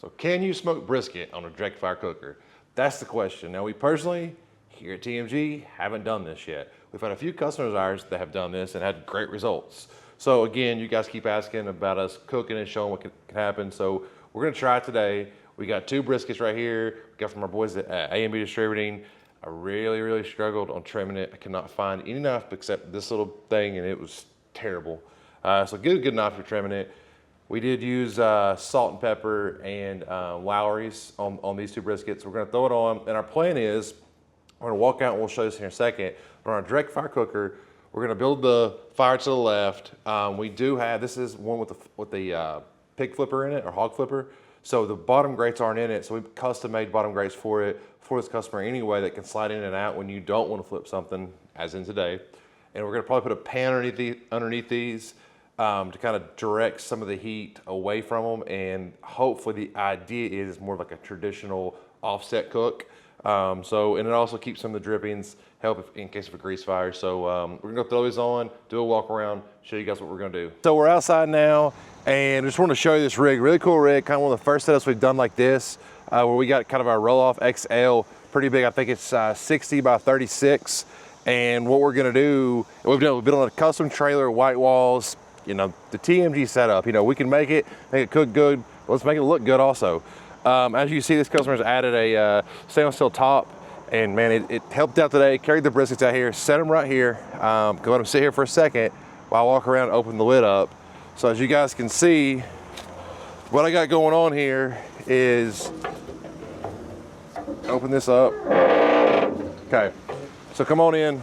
So can you smoke brisket on a direct fire cooker? That's the question. Now we personally, here at TMG, haven't done this yet. We've had a few customers of ours that have done this and had great results. So again, you guys keep asking about us cooking and showing what can happen. So we're gonna try it today. We got 2 briskets right here. We got from our boys at A&B Distributing. I really struggled on trimming it. I could not find any knife except this little thing, and it was terrible. So get a good knife for trimming it. We did use salt and pepper and Lowry's on these 2 briskets. We're gonna throw it on, and our plan is, we're gonna walk out and we'll show this here in a second. But on our direct fire cooker, we're gonna build the fire to the left. We do have, this is one with the pig flipper in it, or hog flipper. So the bottom grates aren't in it, so we've custom made bottom grates for it, for this customer anyway, that can slide in and out when you don't wanna flip something, as in today. And we're gonna probably put a pan underneath these to kind of direct some of the heat away from them. And hopefully the idea is more like a traditional offset cook. And it also keeps some of the drippings, help in case of a grease fire. So we're gonna go throw these on, do a walk around, show you guys what we're gonna do. So we're outside now, and I just want to show you this rig, really cool rig, kind of one of the first setups we've done like this, where we got kind of our Roll Off XL, pretty big. I think it's 60 by 36. And what we're gonna do, we've built on a custom trailer, white walls, you know, the TMG setup. You know, we can make it cook good. Let's make it look good also. As you see, this customer's added a stainless steel top, and man, it helped out today. Carried the briskets out here, set them right here. Go ahead and sit here for a second while I walk around and open the lid up. So as you guys can see, what I got going on here is, open this up. Okay, so come on in.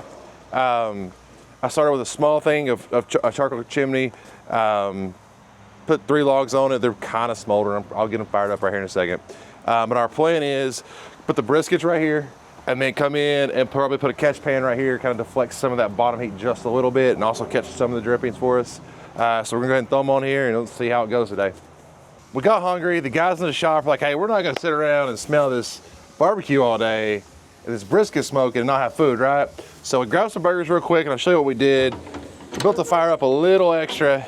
I started with a small thing of a charcoal chimney, put 3 logs on it. They're kind of smoldering. I'll get them fired up right here in a second. But our plan is put the briskets right here, and then come in and probably put a catch pan right here, kind of deflect some of that bottom heat just a little bit, and also catch some of the drippings for us. So we're gonna go ahead and throw them on here, and let's see how it goes today. We got hungry. The guys in the shop were like, hey, we're not gonna sit around and smell this barbecue all day, and this brisket smoking and not have food, right? So we grabbed some burgers real quick, and I'll show you what we did. We built the fire up a little extra,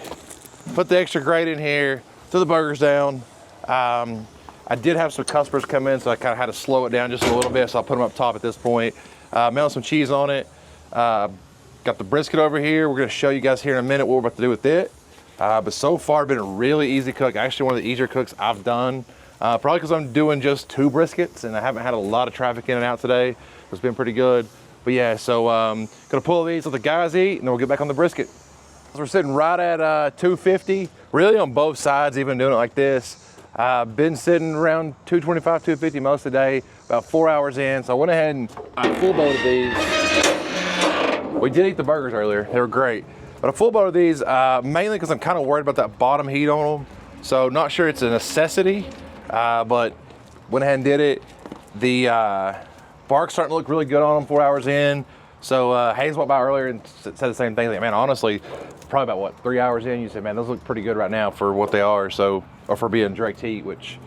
put the extra grate in here, threw the burgers down. I did have some customers come in, so I kind of had to slow it down just a little bit, so I'll put them up top at this point. Melted some cheese on it. Got the brisket over here. We're gonna show you guys here in a minute what we're about to do with it. But so far, been a really easy cook. Actually, one of the easier cooks I've done. Probably because I'm doing just 2 briskets, and I haven't had a lot of traffic in and out today. It's been pretty good. But yeah, so gonna pull these, let the guys eat, and then we'll get back on the brisket. So we're sitting right at 250, really on both sides, even doing it like this. Been sitting around 225, 250 most of the day, about 4 hours in. So I went ahead and I full boated these. We did eat the burgers earlier, they were great. But I full boated these mainly because I'm kind of worried about that bottom heat on them. So not sure it's a necessity, but went ahead and did it. The bark's starting to look really good on them 4 hours in. So Hayes walked by earlier and said the same thing. Like, man, honestly, probably about what, 3 hours in, you said, man, those look pretty good right now for what they are. So, or for being direct heat, which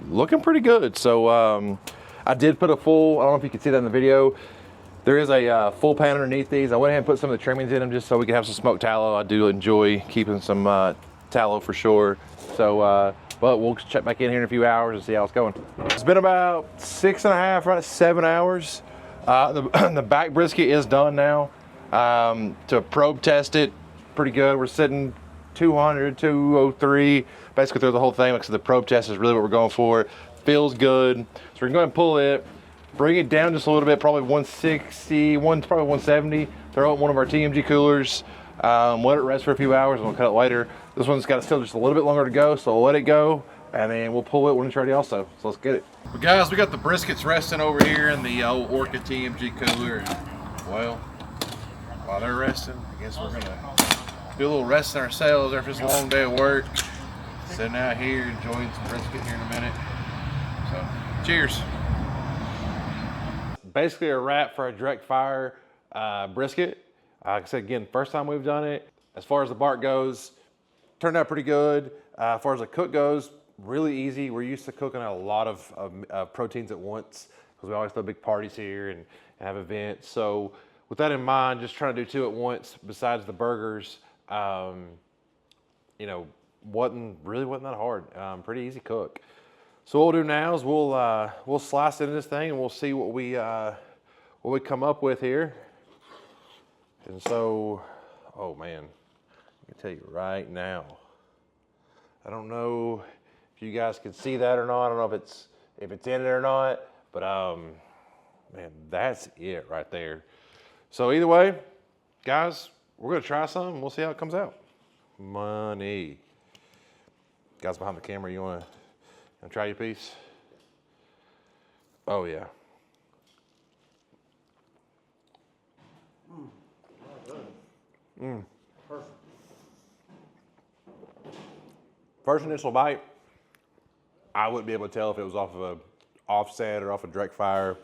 looking pretty good. So I did put a full, I don't know if you can see that in the video. There is a full pan underneath these. I went ahead and put some of the trimmings in them just so we can have some smoked tallow. I do enjoy keeping some tallow for sure. So, but we'll check back in here in a few hours and see how it's going. It's been about 6.5, right at 7 hours. The back brisket is done now. To probe test it, pretty good. We're sitting 200, 203, basically through the whole thing. Like I said, the probe test is really what we're going for. Feels good. So we're going to go ahead and pull it, bring it down just a little bit, probably 160, probably 170. Throw it in one of our TMG coolers. Let it rest for a few hours and we'll cut it later. This one's got still just a little bit longer to go, so we'll let it go and then we'll pull it when it's ready also. So let's get it. But guys, we got the briskets resting over here in the old Orca TMG cooler. Well, while they're resting, I guess we're gonna do a little resting ourselves after this long day of work. Sitting out here enjoying some brisket here in a minute. So, cheers. Basically a wrap for a direct fire brisket. Like I said, again, first time we've done it. As far as the bark goes, turned out pretty good. As far as the cook goes, really easy. We're used to cooking a lot of proteins at once because we always throw big parties here and have events. So with that in mind, just trying to do 2 at once besides the burgers, you know, wasn't that hard. Pretty easy cook. So what we'll do now is we'll slice into this thing and we'll see what we come up with here. And so, oh man, I can tell you right now, I don't know if you guys can see that or not. I don't know if it's in it or not, but man, that's it right there. So either way, guys, we're gonna try some and we'll see how it comes out. Money. Guys behind the camera, you wanna try your piece? Oh yeah. Perfect. First initial bite, I wouldn't be able to tell if it was off of a offset or off a direct fire.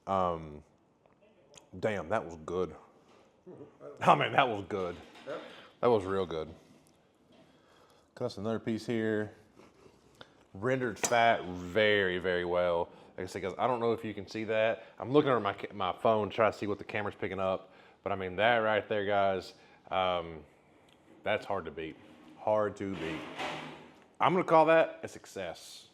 Damn, that was good. I mean, that was good. Yep. That was real good. Cut us another piece here. Rendered fat very, very well. Like I said, guys, I don't know if you can see that. I'm looking over my phone to try to see what the camera's picking up. But I mean, that right there, guys, that's hard to beat. Hard to beat. I'm gonna call that a success.